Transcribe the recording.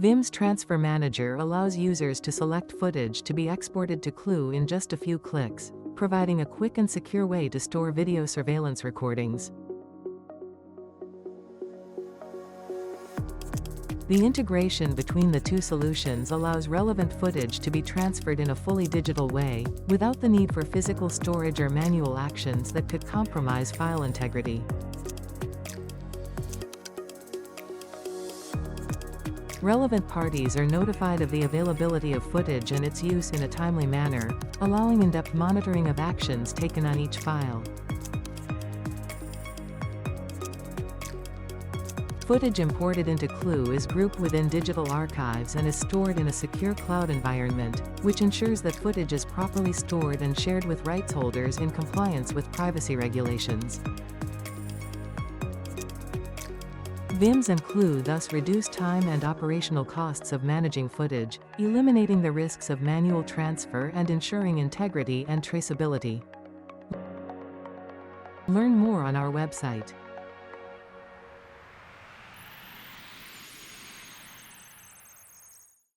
ViMS Transfer Manager allows users to select footage to be exported to Clue in just a few clicks, providing a quick and secure way to store video surveillance recordings. The integration between the two solutions allows relevant footage to be transferred in a fully digital way, without the need for physical storage or manual actions that could compromise file integrity. Relevant parties are notified of the availability of footage and its use in a timely manner, allowing in-depth monitoring of actions taken on each file. Footage imported into Clue is grouped within digital archives and is stored in a secure cloud environment, which ensures that footage is properly stored and shared with rights holders in compliance with privacy regulations. ViMS and Clue thus reduce time and operational costs of managing footage, eliminating the risks of manual transfer and ensuring integrity and traceability. Learn more on our website.